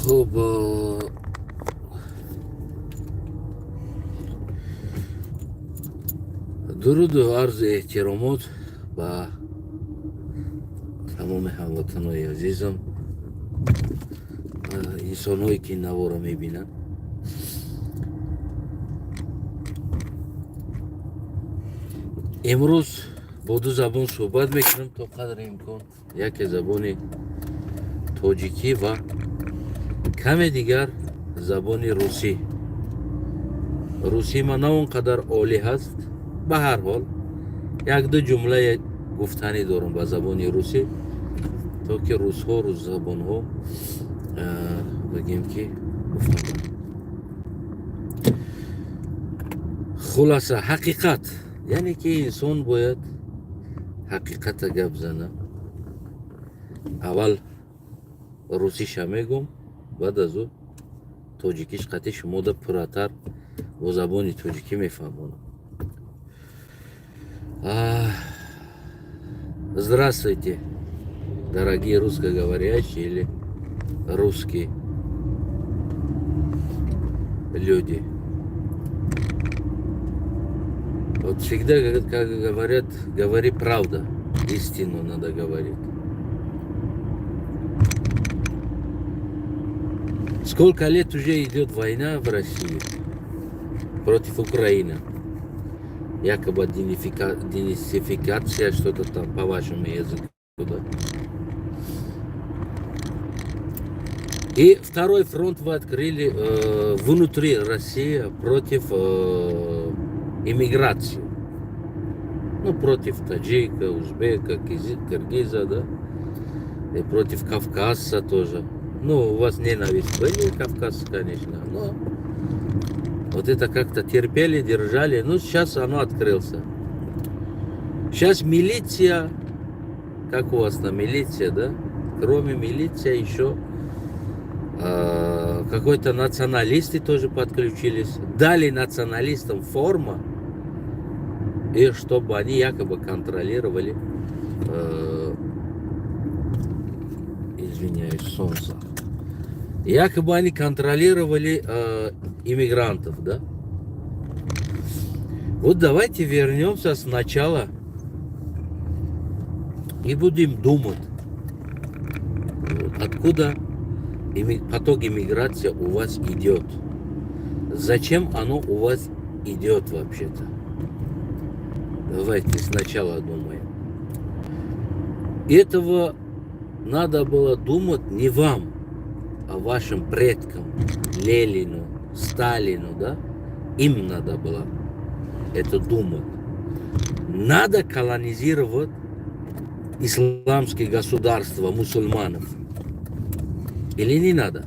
خب درود و عرض احترامات با تمام هموطنهای عزیزم، انسانهایی که نوا را میبینن. امروز با دو زبان صحبت میکنم تا قدر امکان، یک زبان تاجیکی و کم دیگر زبان روسی. روسی ما نه اونقدر عالی هست، به هر حال یک دو جمله گفتنی دارم با زبان روسی تا که روزها روز زبان ها بگیم که گفتم. خلاصه حقیقت یعنی که انسان باید حقیقت گپ زنه. اول روسیش میگم، بعد از او تاجیکیش قطعی شما دا پراتر با زبان تاجیکی میفهمونم. Здравствуйте, дорогие русскоговорящие или русские люди. Вот всегда, как говорят, говори правду, истину надо говорить. Сколько лет уже идет война в России против Украины? Якобы денацификация, что-то там по вашему языку. Да? И второй фронт вы открыли внутри России против иммиграции. Ну, против таджика, узбека, киргиза, да? И против кавказца тоже. Ну, у вас ненависть были кавказцы, конечно, но вот это как-то терпели, держали. Ну, сейчас оно открылся. Сейчас милиция, как у вас там милиция, да? Кроме милиции еще какой-то националисты тоже подключились. Дали националистам форму, и чтобы они якобы контролировали, извиняюсь, солнце. Якобы они контролировали иммигрантов, да? Вот давайте вернемся сначала и будем думать, откуда поток иммиграции у вас идет. Зачем оно у вас идет вообще-то? Давайте сначала думаем. Этого надо было думать не вам, а вашим предкам, Ленину, Сталину, да? Им надо было это думать. Надо колонизировать исламские государства, мусульманов. Или не надо?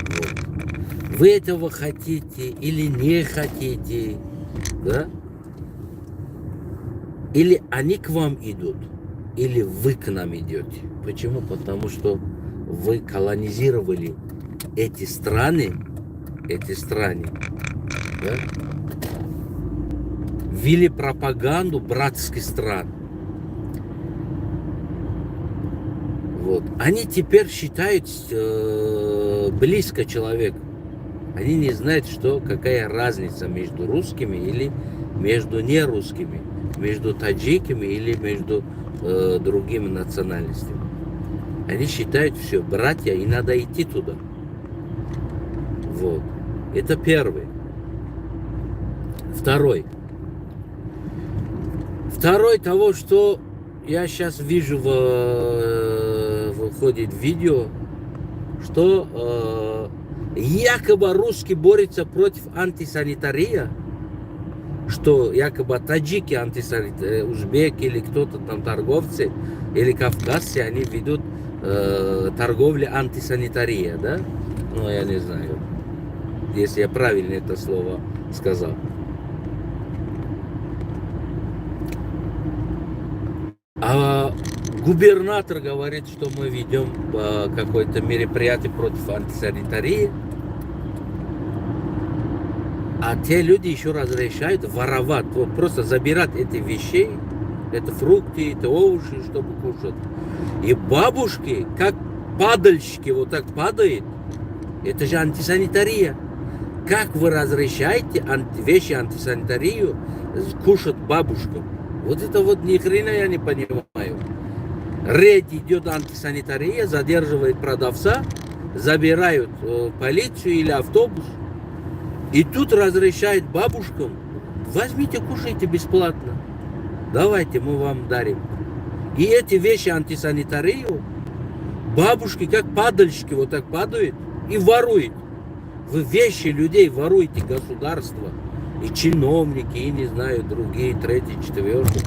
Вот. Вы этого хотите или не хотите, да? Или они к вам идут, или вы к нам идете. Почему? Потому что вы колонизировали эти страны, да? Ввели пропаганду братских стран. Вот. Они теперь считают близко человек. Они не знают, что какая разница между русскими или между нерусскими, между таджиками или между другими национальностями. Они считают все братья, и надо идти туда. Вот. Это первый. Второй того, что я сейчас вижу выходит видео, что якобы русский борется против антисанитарии, что якобы таджики антисанитарии, узбеки или кто-то там торговцы или кавказцы, они ведут торговлю антисанитария, да? Ну, я не знаю, если я правильно это слово сказал. А губернатор говорит, что мы ведем какое-то мероприятие против антисанитарии, а те люди еще разрешают воровать, вот просто забирать эти вещи, это фрукты, это овощи, чтобы кушать. И бабушки, как падальщики вот так падают, это же антисанитария. Как вы разрешаете вещи антисанитарию кушать бабушкам? Вот это вот ни хрена я не понимаю. Рейд идет антисанитария, задерживает продавца, забирают полицию или автобус. И тут разрешает бабушкам: возьмите, кушайте бесплатно. Давайте, мы вам дарим. И эти вещи антисанитарию бабушки как падальщики вот так падают и воруют. Вы вещи людей воруете, государство, и чиновники, и не знаю, другие, третьи, четвертые.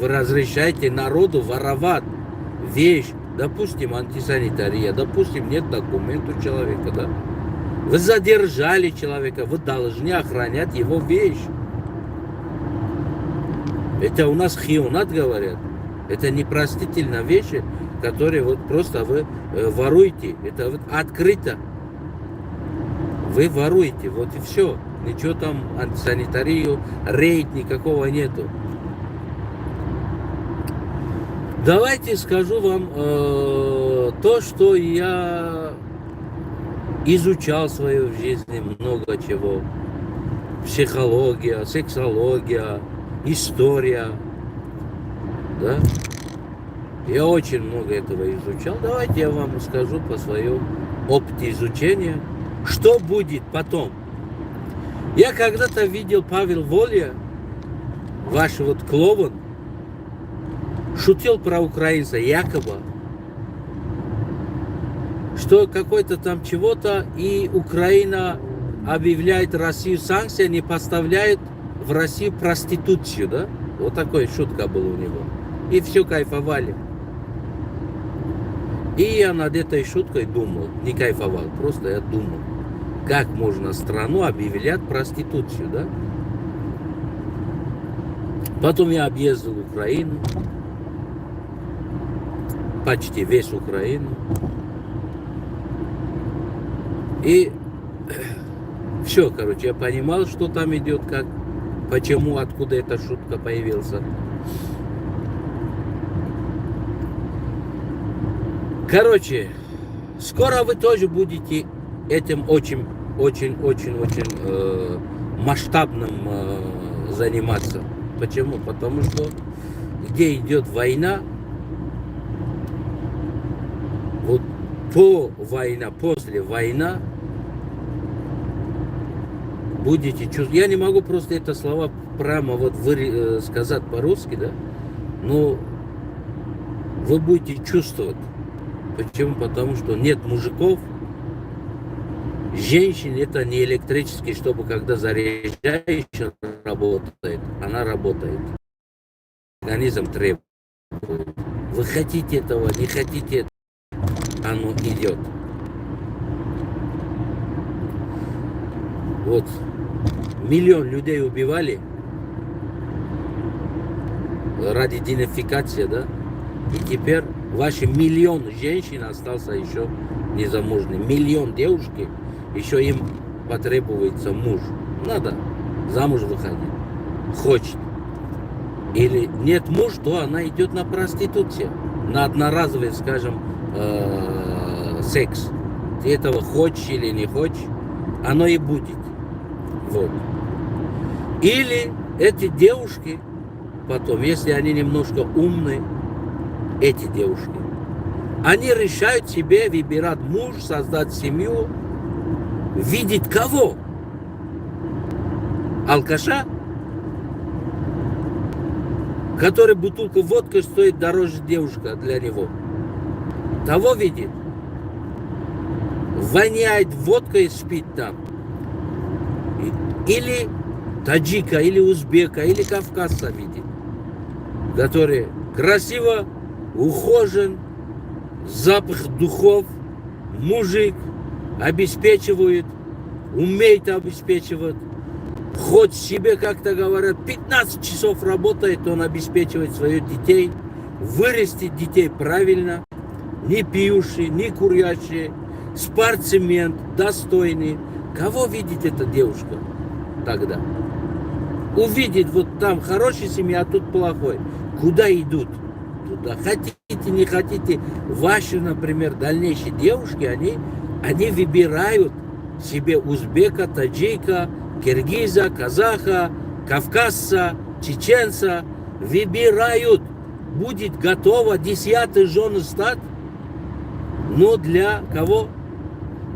Вы разрешаете народу воровать вещь, допустим, антисанитария, допустим, нет документа у человека, да? Вы задержали человека, вы должны охранять его вещь. Это у нас хионат говорят. Это непростительные вещи, которые вот просто вы воруете. Это вот открыто. Вы воруете, вот и все. Ничего там антисанитарию, рейд никакого нету. Давайте скажу вам то, что я изучал в своей жизни, много чего. Психология, сексология, история. Да? Я очень много этого изучал. Давайте я вам скажу по своему опыту изучения. Что будет потом? Я когда-то видел Павел Воля, ваш вот клоун, шутил про украинца якобы, что какой-то там чего-то, и Украина объявляет Россию санкции, не поставляет в Россию проституцию, да? Вот такая шутка была у него. И все кайфовали. И я над этой шуткой думал, не кайфовал, просто я думал, как можно страну объявлять проституцию, да? Потом я объездил Украину, почти весь Украину. И все, короче, я понимал, что там идет, как, почему, откуда эта шутка появилась. Короче, скоро вы тоже будете этим очень масштабным заниматься. Почему? Потому что где идет война, вот после войны будете чувствовать. Я не могу просто это слова прямо вот сказать по-русски, да, но вы будете чувствовать. Почему? Потому что нет мужиков, женщин это не электрический, чтобы когда заряжаешь работает, она работает. Организм требует. Вы хотите этого, не хотите этого, оно идет. Вот 1 миллион людей убивали ради денацификации, да? И теперь ваши 1 миллион женщин остался еще незамужним. 1 миллион девушки, еще им потребуется муж. Надо замуж выходить. Хочет. Или нет муж, то она идет на проституцию. На одноразовый, скажем, секс. Ты этого хочешь или не хочешь, оно и будет. Вот. Или эти девушки потом, если они немножко умные, эти девушки, они решают себе выбирать муж, создать семью, видеть кого? Алкаша, который бутылка водки стоит дороже девушка для него. Того видит. Воняет водкой и спит там. Или таджика, или узбека, или кавказца видит. Который красиво ухожен, запах духов, мужик, обеспечивает, умеет обеспечивать. Хоть себе, как-то говорят, 15 часов работает, он обеспечивает своих детей, вырастет детей правильно, не пьющие, не курящие, спортсмен, достойный. Кого видит эта девушка тогда? Увидит, вот там хорошая семья, а тут плохой. Куда идут? Туда. Да. Хотите, не хотите, ваши, например, дальнейшие девушки, они выбирают себе узбека, таджика, киргиза, казаха, кавказца, чеченца, выбирают, будет готова 10-й жены стать, но для кого?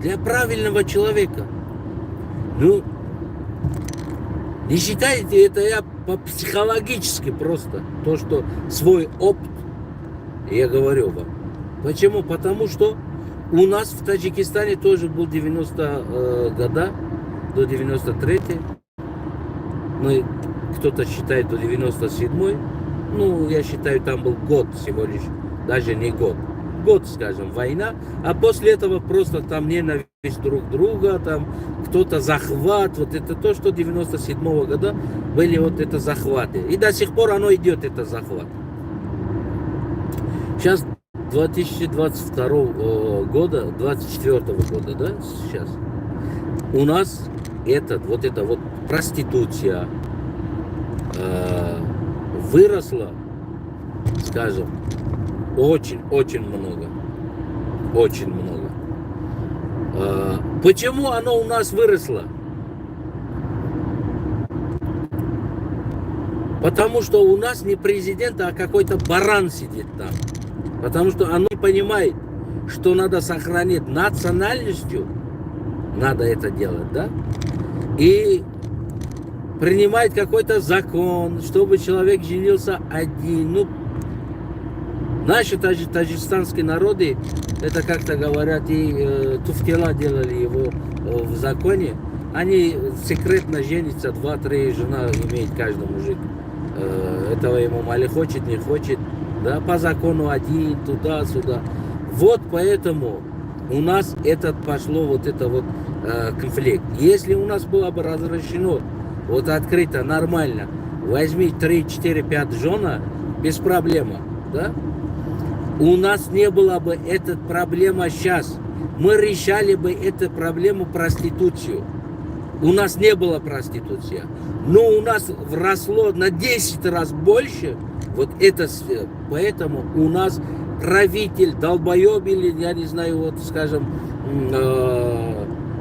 Для правильного человека. Ну, не считайте, это я по-психологически просто, то, что свой опыт, я говорю вам. Почему? Потому что у нас в Таджикистане тоже был 90 года, до 93-й. Мы, кто-то считает до 97-й. Ну, я считаю, там был год всего лишь, даже не год. Год, скажем, война, а после этого просто там ненависть друг друга, там кто-то захват, вот это то, что 97-го года были вот это захваты. И до сих пор оно идет, это захват. Сейчас 2022 года, 24 года, да, сейчас, у нас эта вот проституция выросла, скажем, очень много. Очень много. Почему оно у нас выросло? Потому что у нас не президент, а какой-то баран сидит там. Потому что оно понимает, что надо сохранить национальностью, надо это делать, да? И принимает какой-то закон, чтобы человек женился один. Ну, наши таджикстанские народы, это как-то говорят, и туфтела делали его в законе. Они секретно женятся, 2-3 жена имеет каждый мужик. Этого ему мало хочет, не хочет. Да, по закону один, туда-сюда. Вот поэтому у нас пошло вот это вот конфликт. Если у нас было бы разрешено, вот открыто, нормально, возьми 3, 4, 5 жена, без проблем, да? У нас не было бы этой проблемы сейчас. Мы решали бы эту проблему проституцию. У нас не было проституции. Но у нас росло на 10 раз больше вот эта сфера. Поэтому у нас правитель, долбоеб или, я не знаю, вот скажем,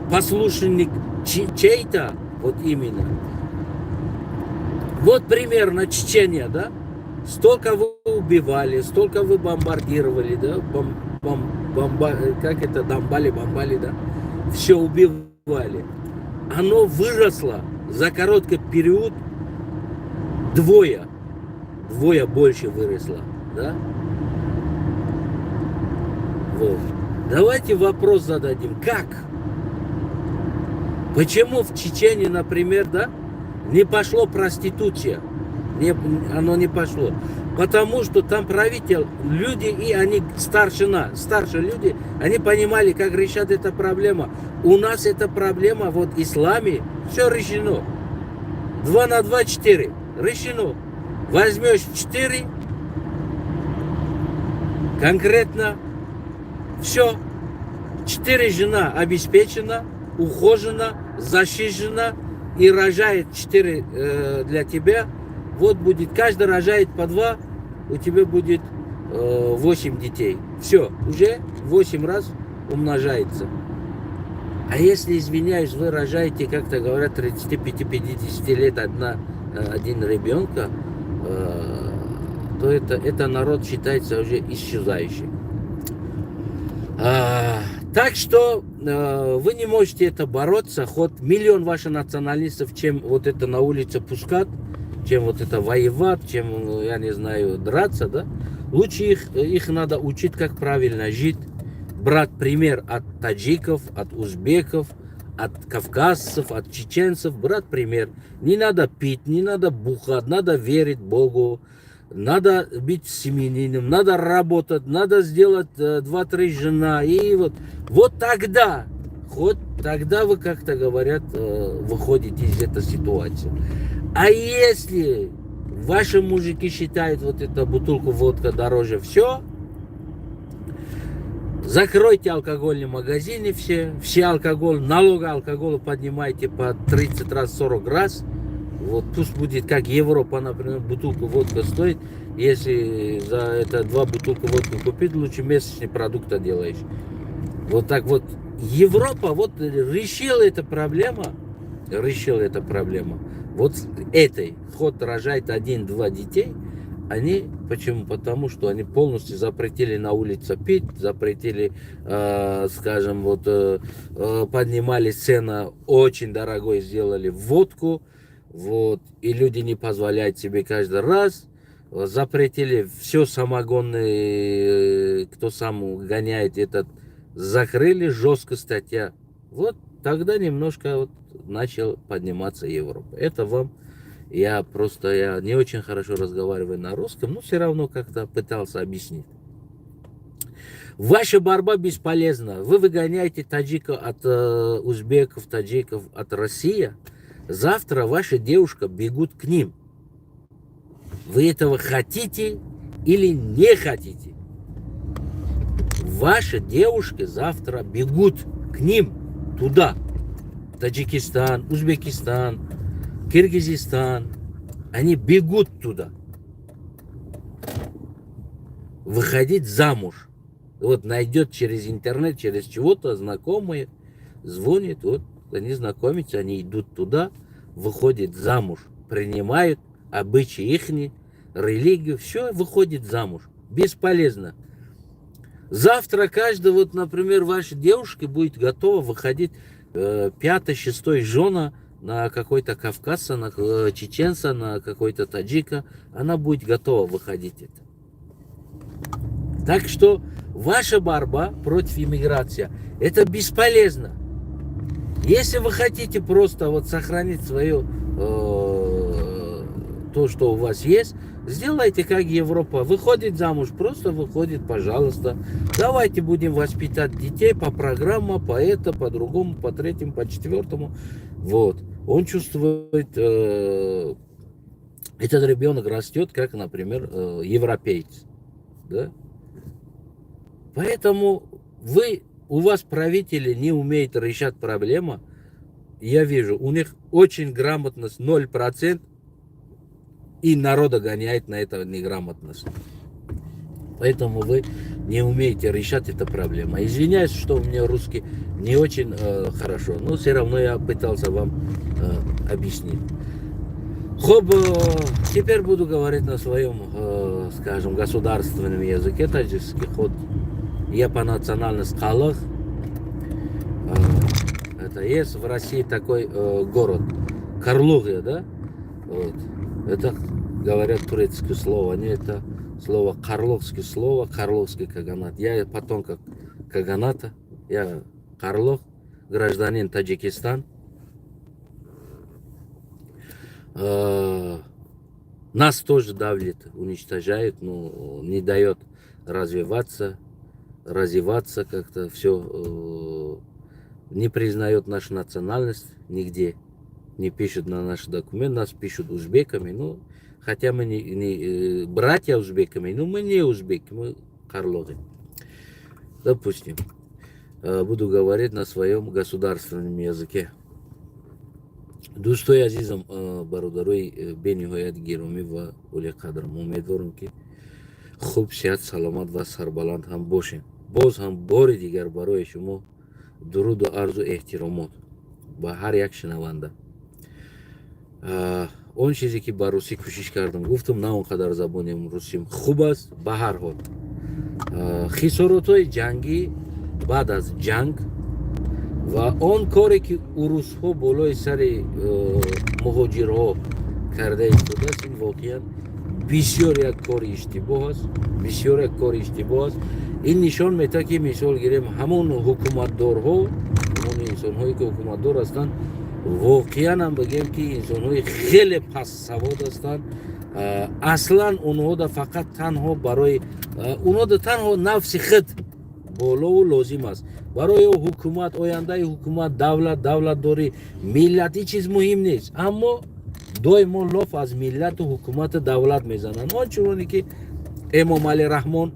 послушник чей-то, вот именно. Вот примерно Чечения, да? Столько вы убивали, столько вы бомбардировали, да? Как это, бомбали, да? Все убивали. Оно выросло за короткий период вдвое больше выросло, да? Вот. Давайте вопрос зададим. Как? Почему в Чечении, например, да, не пошло проституция? Оно не пошло. Потому что там правитель, люди, и они старшие люди, они понимали, как решать эту проблему. У нас эта проблема, вот в исламе, все решено. 2 на 2, 4. Решено. Возьмешь 4, конкретно, все. 4 жена обеспечена, ухожена, защищена и рожает 4 для тебя. Вот будет, каждый рожает по 2, у тебя будет 8 детей. Все, уже 8 раз умножается. А если, извиняюсь, вы рожаете, как-то говорят, 35-50 лет один ребенка, то это народ считается уже исчезающим. Так что вы не можете это бороться, хоть миллион ваших националистов, чем вот это на улице пускать, чем вот это воевать, чем, я не знаю, драться, да? Лучше их надо учить, как правильно жить, брать пример от таджиков, от узбеков, от кавказцев, от чеченцев, брать пример. Не надо пить, не надо бухать, надо верить Богу, надо быть семьянином, надо работать, надо сделать 2-3 жена. И вот тогда вы, как-то говорят, выходите из этой ситуации. А если ваши мужики считают вот эту бутылку водка дороже, все, закройте алкогольные магазины все алкоголь, налог алкоголя поднимайте по 30 раз, 40 раз, вот пусть будет как Европа, например, бутылка водки стоит, если за это 2 бутылки водки купить, лучше месячный продукт делаешь. Вот так вот Европа вот решила эту проблему, вот этой, ход рожает 1-2 детей, они, почему? Потому что они полностью запретили на улице пить, запретили, скажем, вот, поднимали цену, очень дорогой сделали водку, вот, и люди не позволяют себе каждый раз, запретили все самогонные, кто сам гоняет этот, закрыли, жестко статья. Вот тогда немножко вот начал подниматься Европа. Это вам, я не очень хорошо разговариваю на русском, но все равно как-то пытался объяснить. Ваша борьба бесполезна. Вы выгоняете таджиков от узбеков, таджиков от России. Завтра ваша девушка бегут к ним. Вы этого хотите или не хотите? Ваши девушки завтра бегут к ним, туда. Таджикистан, Узбекистан, Киргизстан. Они бегут туда. Выходить замуж. Вот найдет через интернет, через чего-то знакомые, звонит, вот они знакомятся, они идут туда, выходят замуж, принимают обычаи ихние, религию, все, выходит замуж. Бесполезно. Завтра каждый, вот, например, ваша девушка будет готова выходить 5-6 жена на какой-то кавказца, на чеченца, на какой-то таджика. Она будет готова выходить это. Так что ваша борьба против иммиграции, это бесполезно. Если вы хотите просто вот сохранить свое, то, что у вас есть, сделайте как Европа. Выходит замуж, просто выходит, пожалуйста. Давайте будем воспитать детей по программам, по это, по другому, по третьему, по четвертому. Вот. Он чувствует, этот ребенок растет, как, например, европеец. Да? Поэтому у вас правители не умеют решать проблему. Я вижу, у них очень грамотность 0%. И народа гоняет на это неграмотность. Поэтому вы не умеете решать эту проблему. Извиняюсь, что у меня русский не очень хорошо, но все равно я пытался вам объяснить. Теперь буду говорить на своем, скажем, государственном языке таджикский. Я по национальности калах. Это есть в России такой город Карлугия, да? Вот. Это говорят турецкое слово, они это слово карловское слово, карловский каганат. Я потомок каганата, я Карлов, гражданин Таджикистан. Нас тоже давит, уничтожает, но не дает развиваться как-то все, не признает нашу национальность нигде. Не пишут на наши документы, нас пишут узбеками, ну, хотя мы не братья узбеками, но мы не узбеки, мы карлоги. Допустим, буду говорить на своем государственном языке. دوستای عزیزم برادرای بین‌نهایت گرامی و اولی قدرم امیدوارم که خوب صحت سلامت و سربلند هم باشین. باز هم بار دیگر برای شما درود و عرض و احترامات با هر یک شنونده. اون چیزی که با روسی کوشش کردم گفتم نه اونقدر زبانم روسیم خوب است. به هر حال خسارت‌های جنگی بعد از جنگ و آن کاری که روس‌ها بالای سر مهاجرها کرده ایستاده است این واقعا بسیار یک کار اشتباه است، بسیار یک کار اشتباه است. این نشان میده که مثال گیریم همون حکومتدارها، همون انسان‌هایی که حکومتدار هستند واقعا هم بگیم که انسان‌های خیلی پست سواد هستند. اصلا اونها دا فقط تنها برای اونها دا تنها نفس خود بالا و لازم است. برای حکومت، آینده حکومت، دولت داری ملتی چیز مهم نیست، اما دائما لاف از ملت و حکومت دولت میزنن. آنچنانی که امام علی رحمان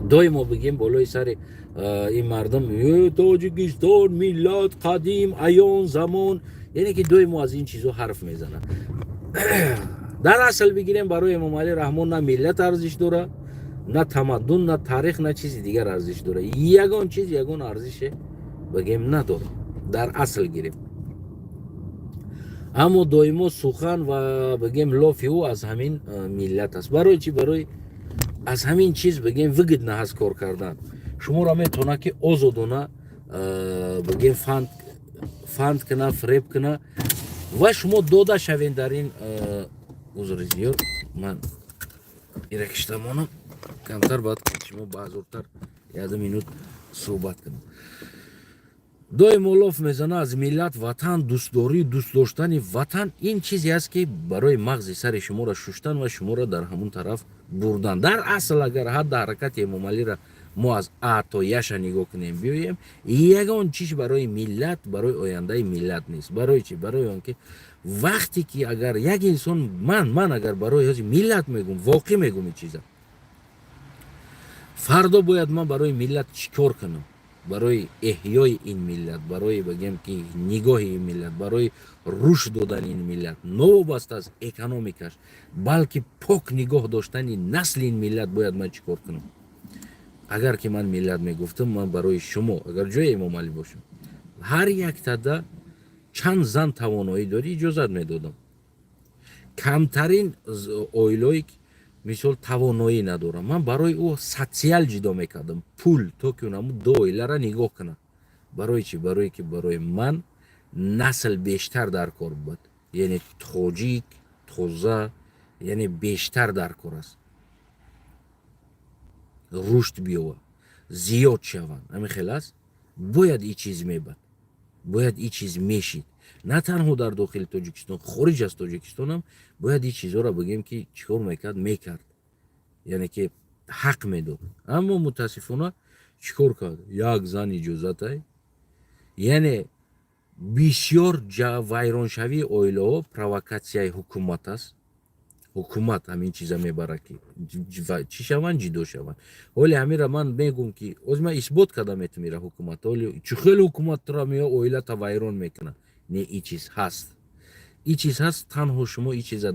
دائما بگیم بالای سر این مردم تاجیکستان ملت قدیم ایان زمان یعنی که دوی ما از این چیزا حرف میزنه. در اصل بگیریم برای امام علی رحمون نه ملت ارزش داره، نه تمدن، نه تاریخ، نه چیزی دیگر ارزش داره. یگان چیز یگان ارزش بگیم نداره در اصل گیریم. اما دویمو سخن و بگیم لافی او از همین ملت است. برای چی؟ برای از همین چیز بگیم وگد نه هست کار کردن. شما را میتونه که آزادانه بگیم فند کنه، فریب کنه و شما داده شوین در این عذر زیاد من ایره کشتمانم کمتر باید که شما بازورتر یاد مینوت صحبت کنم. دوی مولوف میزنه از ملت وطن، دوستداری، دوست داشتن وطن این چیزی است که برای مغز سر شما را شستن و شما را در همون طرف بردن. در اصل اگر حد حرکت امام علی را ما از ا تا یش نگاه کنیم بیایم، یگان چیز برای ملت، برای آینده ملت نیست. برای چی؟ برای آنکه وقتی که اگر یک انسان من اگر برای ملت میگم، واقعی میگم این چیزا، فردا باید من برای ملت چیکار کنم؟ برای احیای این ملت، برای بگم که نگاه این ملت، برای رشد دادن این ملت، نوبست از اکونومیکش، بلکه پاک نگاه داشتن نسل این ملت باید من چیکار کنم؟ اگر که من ملت میگفتم، من برای شما اگر جای امام علی باشم، هر یک تده چند زن توانایی داری اجازت میدادم. کمترین اویلوی مثال توانایی ندارم، من برای او سوسیال جدا میکردم. پول تو که اونم دو اویله را نگاه کنه. برای چی؟ برای که برای من نسل بیشتر در کار بود، یعنی تاجیک، توزه، یعنی بیشتر در کار است، رشد بیاوه، زیاد شوند. همین خلاص باید این چیز میبود، باید این چیز میشید. نه تنها در داخل تاجیکستان، خارج از تاجیکستان هم باید این چیزها را بگیم که چیکار میکرد، یعنی که حق میداد. اما متاسفانه چیکار کرد؟ یک زن اجازت های، یعنی بسیار ویرانشوی اویله ها پرووکاسیای حکومت است. حکومت همین چیزا میبره که چی شوند، جدا شوند. ولی همین را من میگم که از من اثبات کردم میره حکومت، ولی چه خیلی حکومت را میاد اویله تا ویران میکنه. نه، این چیز هست، این چیز هست. تنها شما این چیز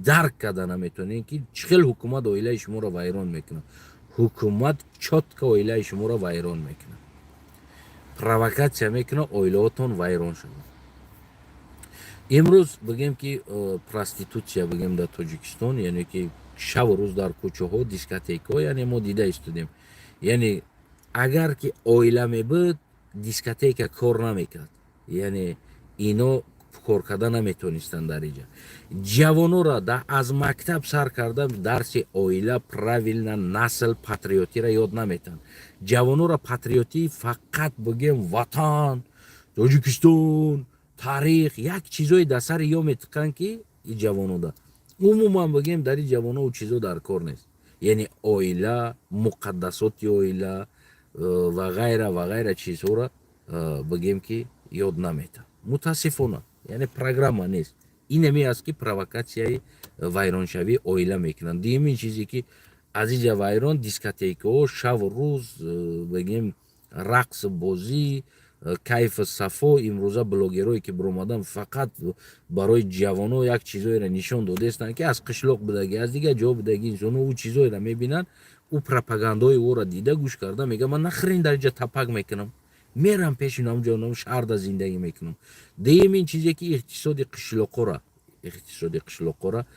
درک کردن نمیتونین که چه خیلی حکومت اویله شما را ویران میکنه. حکومت چت که اویله شما را ویران میکنه، پرووکاسیا میکنه اویلهاتون ویران شده. امروز بگیم که پراستیتوسیا بگیم در تاجیکستان، یعنی که شب و روز در کوچه ها، دیسکوتک ها، یعنی ما دیده استودیم. یعنی اگر که اویله میبود دیسکوتک کار نمیکرد، یعنی اینا کار کردن نمیتونستن در اینجا. جوانو را از مکتب سر کردن درس اویله، پراویلنا، نسل، پاتریوتی را یاد نمیتن. جوانو را پاتریوتی فقط بگیم وطن، تاجیکستان، تاریخ، یک چیزای در سر یا میتکن که این جوانو دا عموما بگیم در این جوانو او چیزا در کار نیست. یعنی اویله، مقدسات اویله و غیره چیزها را بگیم که یاد نمیتن. متاسفانه یعنی پروگرام نیست. این می است که پرووکاسیای ویرانشوی اویله میکنن. دیگه چیزی که از اینجا ویران دیسکوتک ها، شب و روز بگیم رقص، بازی، کیف صفا. امروزه بلاگرایی که برآمدن فقط برای جوانو یک چیزایی را نشان داده استن که از قشلاق بدگی، از دیگه جا بدگی انسان او چیزایی را میبینن، او پروپاگاندای او را دیده گوش کرده، میگه من نخرین در اینجا تپک میکنم، میرم پیش اونجا شهر زندگی میکنم. دیگه این چیزی که اقتصاد قشلاق را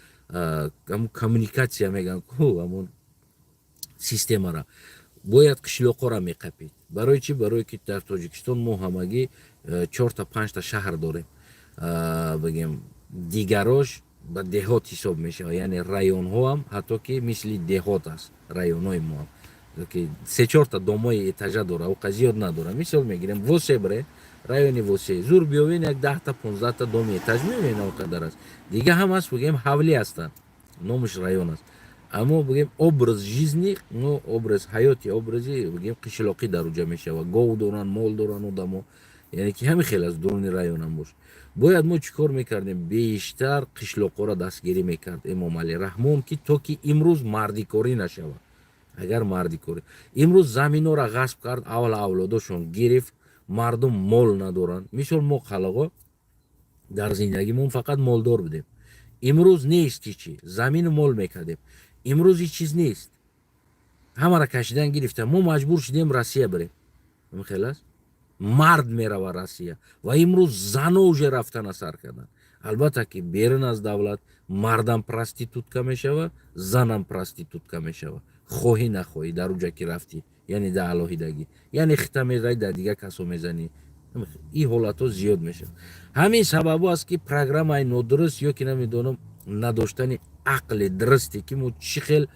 کمیونیکاسیا میگن که همون سیستم را باید قشلاق را میقپید. برای چی؟ برای که در تاجیکستان ما همگی 4 تا 5 تا شهر داریم، بگیم دیگراش به دهات حساب میشه، یعنی رایون ها هم حتی که مثل دهات است. رایون های ما که 3-4 تا دامای اتاجه داره و قضیات نداره. مثال میگیریم واسه بره رایونی واسه زور بیاوین یک 10 تا 15 تا دام اتاج میبینه اونقدر است. دیگه هم هست بگیم حولی هستن، نامش رایون است. اما بگیم образ жизни، ну образ حیاتی، образی بگیم قشلاقی در اونجا میشه و گاو دارن، مال دارن آدمو، یعنی که همین خیلی از درون رایون هم باشه. باید ما چیکار میکردیم؟ بیشتر قشلاقا را دستگیری میکرد امام علی رحمون که تا که امروز مردی کاری نشود. اگر مردی کاری امروز زمین را غصب کرد، اول اولاداشون گرفت мардум мол надоранд. Мисол мо қалаго дар зиндагимон фақат молдор будем. имрӯз нест ки чӣ замину мол мекардем. имрӯз ҳеҷ чиз нест. ҳамара кашидан гирифта. мо маҷбур шудем Россия бирем. хел аст. мард мерава Россия ва имрӯз зано уже рафтана сар кардан. албатта ки берун аз давлат мардам проститутка мешава, занам проститутка мешава. хоҳӣ нахоҳӣ дар уҷа ки рафтӣ, яъне дар алоҳидагӣ, яъне хита мезанӣ, дар дигар касо мезанӣ. این حالتها زیاد میشه. همین سبب است که پروگرام نادرست یا که نمیدونم نداشتن عقل درستی که ما چی خیل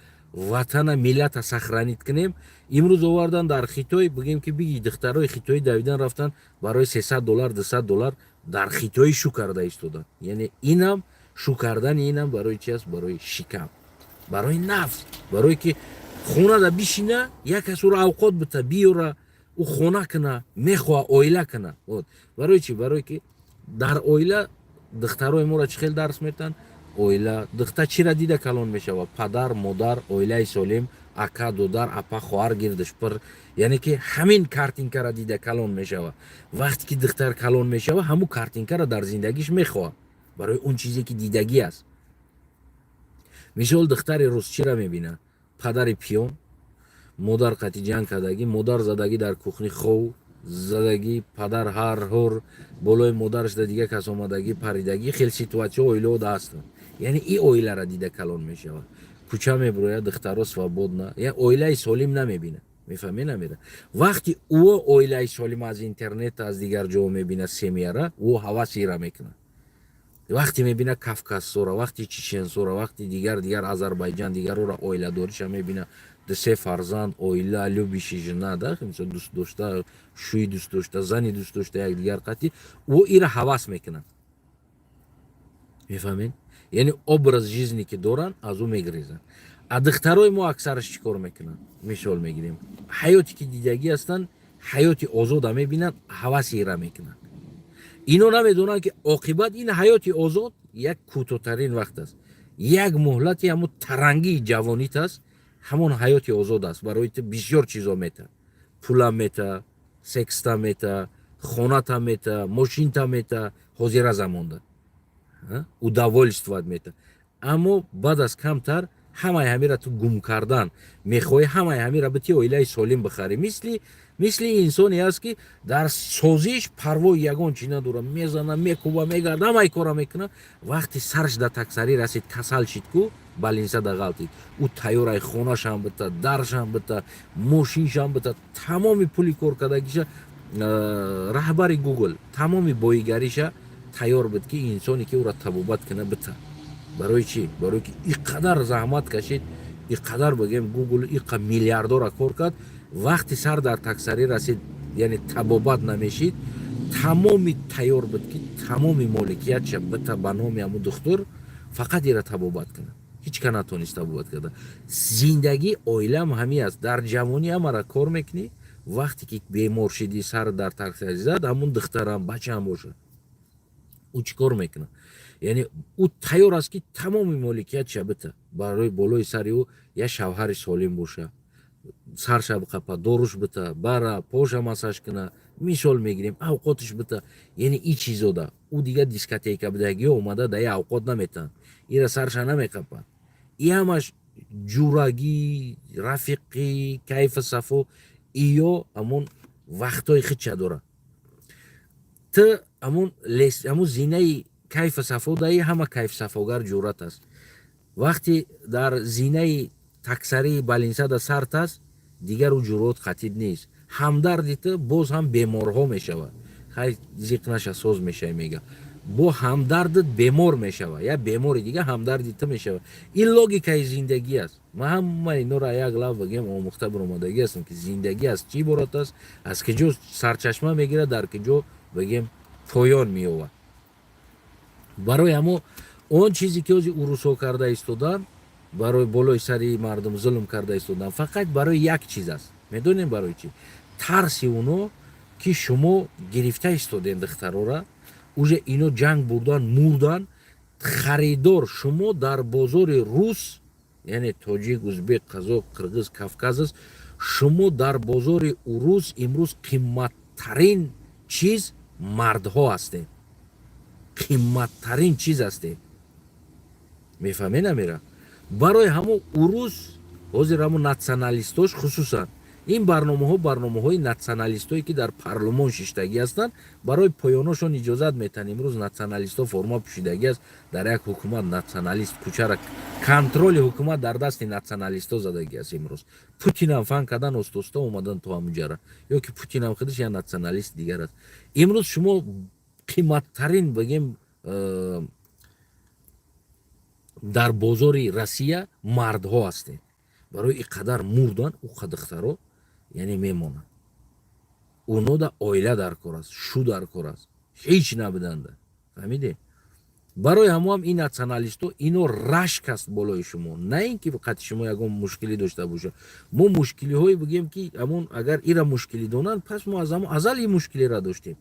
وطن ملت سخرانیت کنیم. امروز آوردن در خیتای بگیم که بگی دخترای خیتایی دویدن رفتن برای $300 $200 در خیتای شو کرده ایستادن. یعنی اینم شو کردن اینم برای چی است؟ برای شکم، برای نفس، برای که خونه دا بشینه یک کس رو اوقات بده بیاره او خونه کنه، میخواه اویله کنه. برای چی؟ برای که در اویله دخترای ما را چه خیلی درس میتن؟ اویله دختر چی را دیده کلان میشه و پدر مادر اویله سالم اکا دودر اپا خواهر گردش پر، یعنی که همین کارتینکا را دیده کلان میشه و وقتی که دختر کلان میشه و همون کارتینکا را در زندگیش میخواه برای اون چیزی که دیدگی است. مثال دختر روز چی را میبینه؟ پدر پیون، مادر قطی جنگ کردگی، مادر زدگی در کوخنی خو زدگی، پدر هر هر بالای مادرش در دیگه کس آمدگی پریدگی، خیلی سیتواسیون اویله دا هستن. یعنی این اویله را دیده کلان میشه و کوچه میبروید دخترها سوابود نه، یعنی اویله سالم نمیبینه. میفهمی نمیره. وقتی او اویله سالم از اینترنت از دیگر جا میبینه سمیاره، او حواسی را میکنه. وقتی میبینه کافکاس سورا، وقتی چچن سورا، وقتی دیگر آذربایجان دیگر رو را اویله داریش میبینه. سه فرزند اویله لوبیشی جنا ده، مثلا دوست داشته، شوی دوست داشته، زنی دوست داشته یک دیگر قطعی، او ایره حواس میکنن. میفهمین؟ یعنی образ жизни که دارن از او میگریزن. دخترای ما اکثرش چیکار میکنن؟ مثال میگیریم حیاتی که دیدگی هستن، حیاتی آزاد میبینن، حواس ایره میکنن. اینا نمیدونن که عاقبت این حیاتی آزاد یک کوتاه‌ترین وقت است. یک مهلتی همون ترنگی جوانیت است، همون حیاتی آزاد است. برای تو بسیار چیزا میته، پولا میته، سکستا میته، خونتا میته، ماشینتا میته، حاضر زمانده удовольствовать میته. اما بعد از کمتر همه همیره تو گم کردن میخوای، همه همیره به تی اویله سالم بخری. مثل انسانی است که در سازیش پروای یگان چی نداره، میزنه، میکوبه، میگرده، همه کارا میکنه. وقتی سرش در تکسری رسید کسل شد کو بالینسا در غلطید، او تیارای خونش هم بده، درش هم بده، ماشینش هم بده، تمامی پولی کار کردگیش رهبر گوگل تمامی بایگریش تیار بود که انسانی که او را تبابت کنه بده. برای چی؟ برای که اینقدر زحمت کشید، اینقدر بگیم گوگل اینقدر میلیاردها را کار کرد. وقتی سر در تکسری رسید، یعنی تبابت نمیشید، تمامی تیار بود که تمامی مالکیتش بده به نام همون دختر، فقط این را تبابت کنه. هیچ که نتونست تبابت کرده. زندگی اویله هم همی است. در جوانی هم را کار میکنی، وقتی که بیمار شدی سر در تکسری زد، همون دختر هم بچه هم باشه، او چی کار میکنه؟ یعنی او تیار است که تمامی مالکیتش بده برای بالای سری او یا شوهر سالم باشه، سرش بقپه، داروش بده، بره پاش مساج کنه. مثال میگیریم اوقاتش بده. یعنی این چیزا ده. او دیگه دیسکوتیک بدگی اومده ده اوقات نمیتن، این سرش نمیقپه. این همش جورگی، رفیقی، کیف صفا، ایو همون وقتای خیچه داره. تا همون زینه کیف صفا ده، همه کیف صفاگر جورت است. وقتی در زینه تکسری بالینسا در سرت است، دیگر او جورات خطید نیست. همدردیت باز هم بیمارها میشود. خیلی زیق نشه سوز میشه میگه با همدردت بیمار میشود، یا بیماری دیگه همدردیت میشود. این لوگیکای زندگی است. من اینو را یک لحظه بگم آموخته برآمدگی هستم که زندگی از چی برات است، از کجا سرچشمه میگیره، در کجا بگیم پایان میوه. برای همو اون چیزی که از اروسا کرده ایستادن، برای بالای سری مردم ظلم کرده ایستادن، فقط برای یک چیز است. میدونین برای چی؟ ترسی اونو که شما گرفته ایستادین دخترها را، اوجه اینو جنگ بردن، مردن، خریدار شما در بازار روس، یعنی تاجیک، ازبک، قزاق، قرغیز، کافکاز است. شما در بازار روس امروز قیمت ترین چیز مردها هسته، قیمتترین چیز هسته. میفهمی نمیره؟ برای همون اروس حاضر همون ناتسیونالیستاش خصوصا این برنامه های ناتسیونالیست هایی که در پارلمان ششتگی هستند برای پایانشون اجازت میتن. امروز ناتسیونالیست ها فرما پوشیدگی است در یک حکومت ناتسیونالیست کوچرک کنترل حکومت در دست ناتسیونالیست ها زدگی است. امروز پوتین هم فن کردن استوستا اومدن تو همونجا یا که پوتین هم خودش یا ناتسیونالیست دیگر است. امروز شما قیمت ترین بگیم در بازار روسیه مردها هستند. برای اینقدر مردن او خدخترو یعنی میمونن. اونو دا اویله در کار است، شو در کار است، هیچ نبودنده. فهمیدی؟ برای همو هم این ناتسیونالیستو اینو رشک است بالای شما، نه اینکه فقط شما یکم مشکلی داشته باشه. ما مشکلی هایی بگیم که همون اگر ایرا مشکلی دونن پس ما از همون ازل این مشکلی را داشتیم.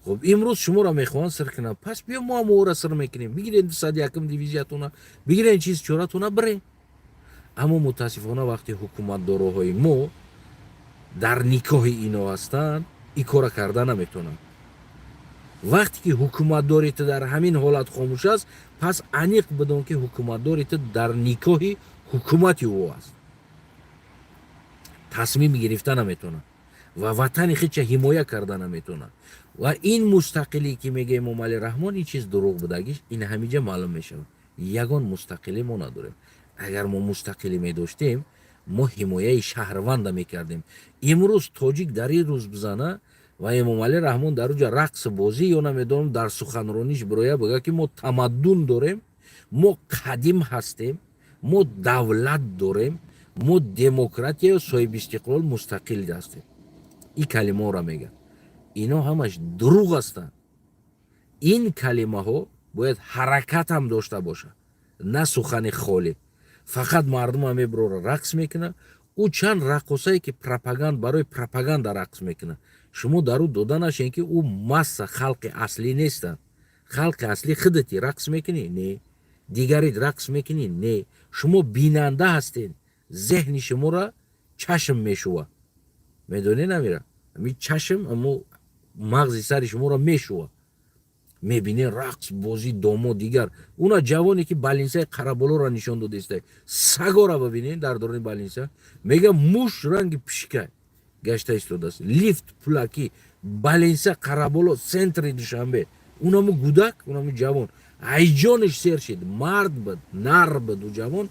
خب امروز شما را میخوان سر کنن، پس بیا ما هم او را سر میکنیم. بگیرین 201 دیویزیاتونا، بگیرین چیز چوراتونا برین. اما متاسفانه وقتی حکومت داروهای ما در نکاه اینا هستند این کار کردن نمیتونن. وقتی که حکومت داریت در همین حالت خاموش است پس انیق بدون که حکومت داریت در نکاه حکومتی او است. تصمیم گرفتن نمیتونن و وطن خودش حمایت کردن نمیتونن. و این مستقلی که میگه امام علی رحمان این چیز دروغ بودگیش این همیجا معلوم میشه. یگان مستقلی ما نداریم. اگر ما مستقلی می داشتیم ما حمایه شهروند میکردیم. امروز تاجیک در این روز بزنه و امام علی رحمان در اونجا رقص بازی یا نمیدونم در سخنرانیش برای بگه که ما تمدن داریم، ما قدیم هستیم، ما دولت داریم، ما دموکراتی و صاحب استقلال مستقل هستیم. این کلمه را میگه. اینا همش دروغ هستند. این کلمه ها باید حرکت هم داشته باشه، نه سخن خالی. فقط مردم همه برو رقص میکنه. او چند رقصایی که پروپاگاند برای پروپاگاندا رقص میکنه. شما در او داده نشین که او ماسه خلق اصلی نیستن. خلق اصلی خودتی رقص میکنی؟ نه. دیگری رقص میکنی؟ نه. شما بیننده هستین. ذهن شما را چشم میشوه. میدونی نمیره؟ همین چشم اما مغز سر شما را میشوه. میبینه رقص بازی دومو دیگر. اونا جوانی که بالینسه قرابولو را نشان داده است. سگا را ببینین در دوران بالینسه میگه موش رنگ پشکه گشته ایستاده است. لیفت پولاکی بالینسه قرابولو سنتر دوشنبه. اونمو گودک، اونمو جوان هیجانش سر شد. مرد بود، نر بود و جوان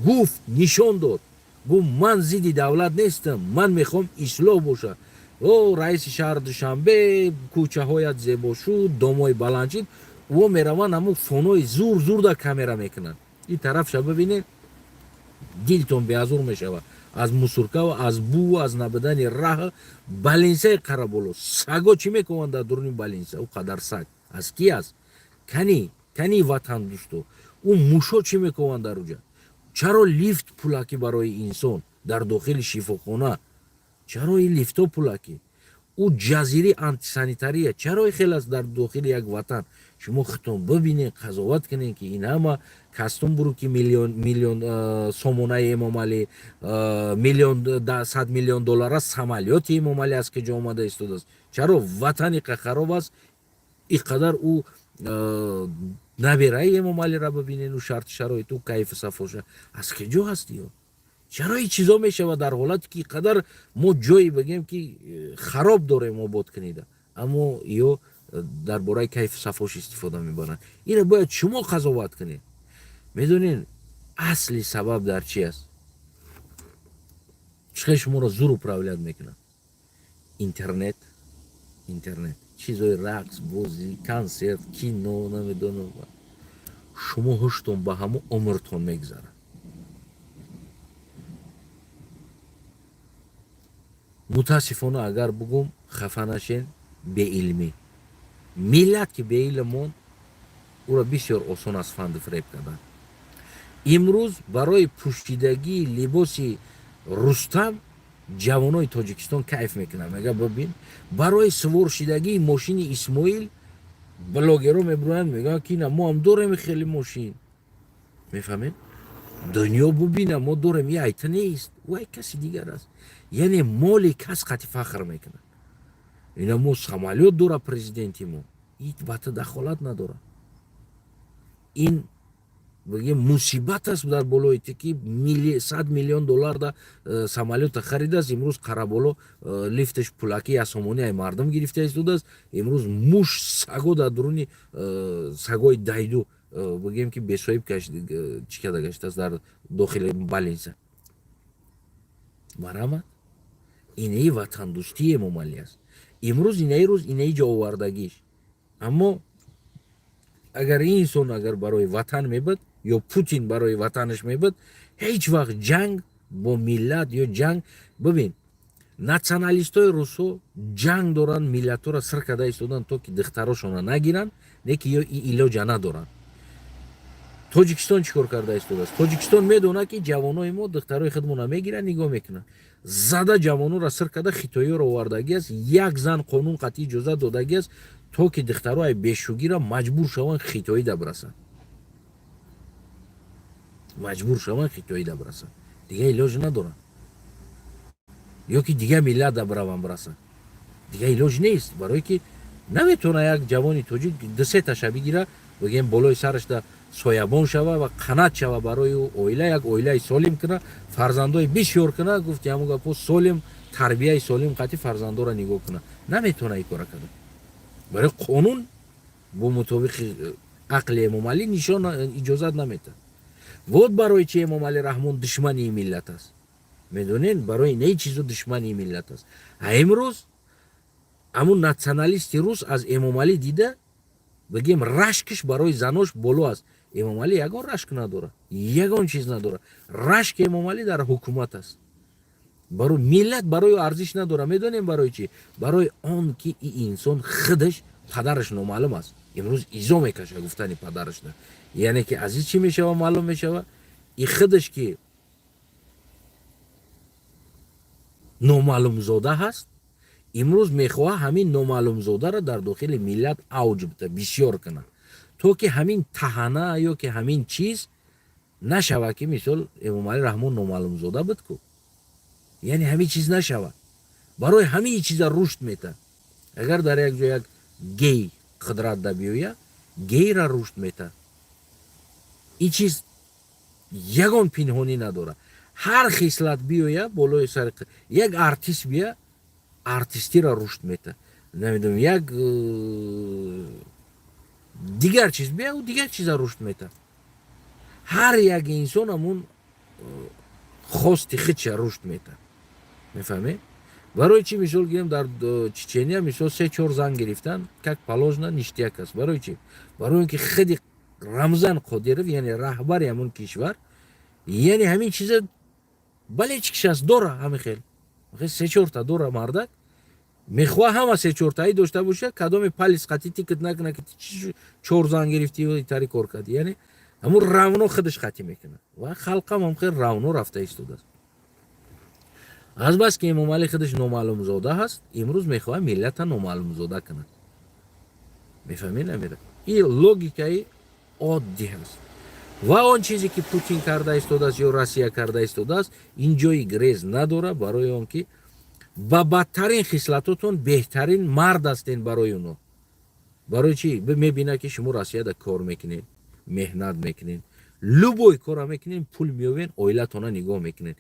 گفت نشان داد. گفت من زیدی دولت نیستم، من میخوام اصلاح باشه. او رئیس شهر دوشنبه کوچه هایت زیبا شد، دامای بلند شد و میروان همون فونوی زور زور در کامera میکنن. این طرف شب ببینید دلتون بیازور میشود از موسیقی و از بو و از نبودن راه. بالینسه قرابولو سگا چی میکنن در درون بالینسه؟ او قدر سگ از کی است؟ کنی وطن دوستو. اون موشا چی میکنن در اونجا؟ چرا لیفت پولاکی برای انسان در داخل شفاخانه؟ چرا این لیفت پولاکی؟ او جزیره آنتی سانیتاریه. چرا خیلی است در داخل یک وطن؟ شما خودتون ببینید قضاوت کنین که این همه کاستوم برو که میلیون سومونه امام علی، میلیون 100 میلیون دلار سمالیات امام علی است که جا آمده ایستاده است. چرا وطنی که خراب است اینقدر او نبیره امام علی را ببینین و شرایط و کیف صفاشه از که جا هستی؟ چرا این چیزا میشه و در حالتی که قدر ما جایی بگیم که خراب داریم آباد کنیده اما یا در برای کیف صفاش استفاده میبرن. اینو باید شما قضاوت کنید. میدونین اصلی سبب در چی است؟ چه شما را زور و پراولیت میکنن؟ اینترنت چیزای رقص بازی کنسرت کینو نمیدونم. شما هشتون با همو عمرتون میگذره. متاسفانه اگر بگم خفه نشین به علمی ملت که به علمون او را بسیار آسان از فند فریب کردن. امروز برای پوشیدگی لباسی رستم جوانای تاجیکستان کیف میکنن. میگه ببین برای سوار شدگی ماشین اسماعیل بلاگرها میبرن میگن که نه ما هم داریم خیلی ماشین. میفهمین؟ دنیا ببینه ما داریم یه ایت نیست و کسی دیگر است. یعنی مال کس قطع فخر میکنن. اینا مو سامالیوت داره پرزیدنتی مو این بات دخالت نداره. این بگه مصیبت است در بالای که 100 میلیون دلار دا سامالیوت خرید است. امروز قرابالو لیفتش پولاکی اسمانی ای مردم گرفته است. امروز موش سگو در درونی سگوی دایدو بگیم که بسویب کشید چی کرده گشته است در داخل بالینسا مرامت. اینه وطن دوستی ممالی است. امروز اینه روز اینه جا آوردگیش. اما اگر این انسان اگر برای وطن میبد یا پوتین برای وطنش میبد هیچ وقت جنگ با ملت یا جنگ ببین ناسیونالیست های روسو جنگ دارن ملت را سر کده ایستادن تا که دختراشون نگیرن نه که یا ایلاج ندارن. تاجیکستان چیکار کرده ایستاده است؟ تاجیکستان میدونه که جوانای ما دخترای خودمون میگیرن نگاه میکنن زده جوانو را سر کده خیتایی را آوردگی است. یک زن قانون قطعی اجازه دادگی است تا که دخترای بیشوگی را مجبور شوند خیتایی دا برسن. مجبور شوند خیتایی دا برسن دیگه ایلاج ندارن یا که دیگه ملت دا برسن دیگه ایلاج نیست. برای که نمیتونه یک جوانی تاجیک دو سه تا بگیره بگیم بالای سرش دا سویابان شوه و قنات شوه برای اویله یک اویله سالم کنه فرزندای بسیار کنه. گفت همون گپو سالم تربیه سالم قطعی فرزندا را نگاه کنه نمیتونه این کار کنه. برای قانون با مطابق عقل امام علی نشان اجازت نمیده. بود برای چه امام علی رحمان دشمنی ملت است میدونین برای نه چیزو دشمنی ملت است. امروز همون ناسیونالیست روس از امام علی دیده بگیم رشکش برای زناش بالا است. امام علی یگان رشک نداره یگان چیز نداره. رشک امام علی در حکومت است. برای ملت برای ارزش نداره. میدونیم برای چی؟ برای آن که این انسان خودش پدرش نامعلوم است. امروز ایزا میکشه گفتن پدرش نه یعنی که از چی میشه و معلوم میشه این خودش که نامعلوم زاده هست. امروز میخواه همین نامعلوم زاده را در داخل ملت اوج بده بسیار کنه تو که همین تهانه یا که همین چیز نشوه که مثال امام علی رحمان نامعلوم زاده بود کو یعنی همین چیز نشوه. برای همین چیز رشد میده. اگر در یک جای یک گی قدرت دا بیویه گی را رشد میده. این چیز یگان پنهانی نداره. هر خصلت بیویه بالای سر یک ارتیست بیه ارتیستی را رشد میده. نمیدونم یک دیگر چیز بیه و دیگر چیز را رشد میده. هر یک انسان همون خواستی خودش رشد میده. میفهمی؟ برای چی مثال گیریم در چچنیا مثال 3-4 زن گرفتن که پالوژنا نیشتیک است. برای چی؟ برای اینکه خودی رمزان قادیرов یعنی رهبر همون کشور یعنی همین چیز балечкиш аст дора ҳамин хел 3-4 та дора мардак мехоҳа ҳама 3-4 таи дошта боша кадоми палис қатӣ тикт накуна ки 4 зан гирифти ё тари кор карди яъне ҳамун равно худаш қатӣ мекунад ва халқам ҳам хел равно рафта истодааст. аз бас ки имом али худаш номаълумзода ҳаст имрӯз мехоҳад миллата номаълумзода кунад. мефаҳмед намеда ин логикаи оддӣ ҳаст. ва он чизе ки Путин карда истодааст ё Россия карда истодааст ин ҷои грез надора барои он ки ба бадтарин хислатотон беҳтарин мард ҳастен барои оно. барои чӣ мебина ки шумо Россияда кор мекунед меҳнат мекунед любой кора мекунед пул меёвен оилатона нигоҳ мекунед.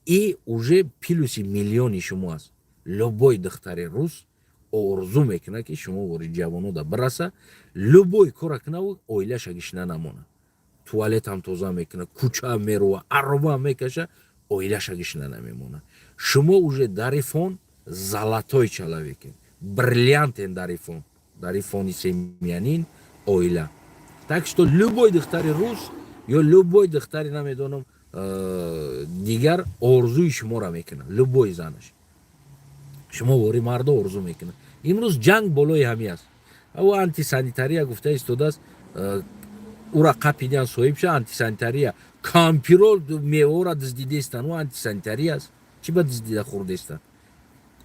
и уже плюси миллиони шумо аст. любой духтари рус орзу мекунад ки шумо вори ҷавонода бираса любой кора кунаву оилаша гишна намонад. туалетам тоза мекунад кӯча мерова арба мекаша оилаша гишна намемонад. шумо уже дари фон золотой человеке бриллиантен дари фон дари фони семьянин оила. так что любой духтари рус ё любой духтари намедонам дигар орзуи шуморо мекунад. любой занаш шумо вори марда орзу мекунад. имрӯз ҷанг болои ҳами аст. ав антисанитария гуфта истодааст ура қапидан соҳиб ша антисанитария кампирол мевора диздидестан у антисанитария аст. чӣ ба диздида хӯрдестан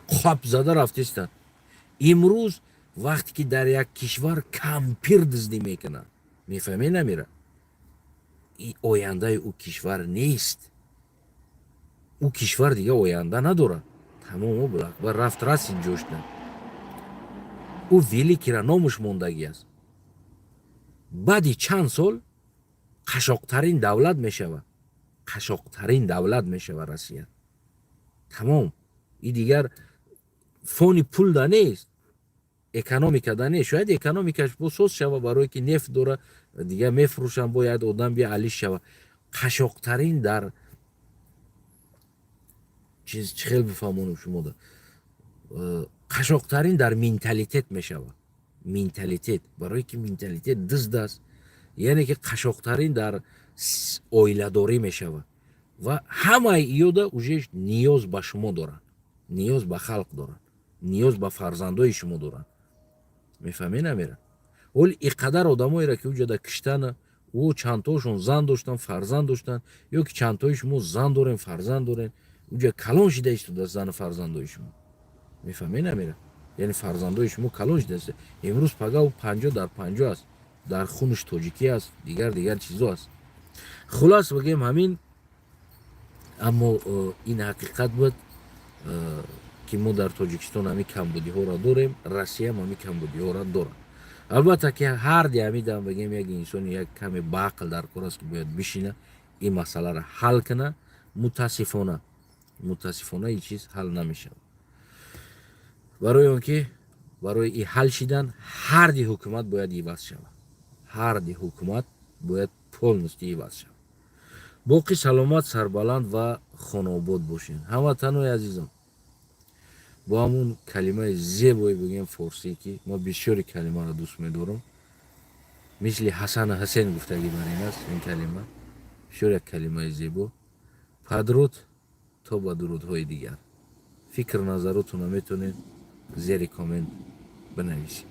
қап зада рафтестан. имрӯз вақте ки дар як кишвар кампир диздӣ мекунад мефаҳме намира ояндаи ӯ кишвар нест. ӯ кишвар дига оянда надорад. тамомо рафт расид ҷоштан. او великий ра номуш мондагӣ аст. баъди чанд сол қашоқтарин давлат мешавад. қашоқтарин давлат мешавад Россия. тамом. И дигар фони пул да нест, экономика да нест. шояд экономикаш босоз шава, барое ки нефт дора, дигар мефурӯшанд, бояд одам бия алиш шава. қашоқтарин дар чиз чӣ хел бифаҳмонам шумода, қашоқтарин дар менталитет мешавад. менталитет, барое ки менталитет дизд аст, яъне ки қашоқтарин дар оиладорӣ мешавад. ва ҳамаи иёда уже ниёз ба шумо доранд, ниёз ба халқ доранд, ниёз ба фарзандои шумо доранд. мефаҳмед намера? оли иқадар одамоеро ки уҷада киштана, о чандтошон зан доштан, фарзанд доштан, ё ки чандтои шумо зан дорен, фарзанд дорен, уҷа калон шида истода зану фарзандои шумо. мефаҳмед намера? яъне фарзандои шумо калон шида истода. имрӯз пагаву 50 дар 50 аст, дар хунуш тоҷикӣ аст, дигар чизо аст. хулас бигем ҳамин. аммо ин ҳақиқат буд ки мо дар тоҷикистон ҳамин камбудиҳоро дорем, Россия ҳам ҳамин камбудиҳоро дорад. албатта ки ҳар диҳамидам бигем як инсони як каме баақл дар кор аст ки бояд бишина ин масъаларо ҳал кана. мутаассифона ин чиз ҳал намешавад. барои он ки барои ин ҳал шидан ҳарди ҳукумат бояд иваз шавад. ҳарди ҳукумат бояд полностью иваз шавад. боқӣ саломат, сарбаланд ва хонобод бошед. ҳамватанои азизам, бо ҳамун калимаи зебои бигем форсӣ ки мо бисёри калимаро дӯст медорам, мисли Ҳасану Ҳусейн гуфтагӣ бар ин аст. ин калима бисёр як калимаи зебо. падруд то ба дурудҳои дигар. фикр назаротонро метавонед зери коммент бинависед.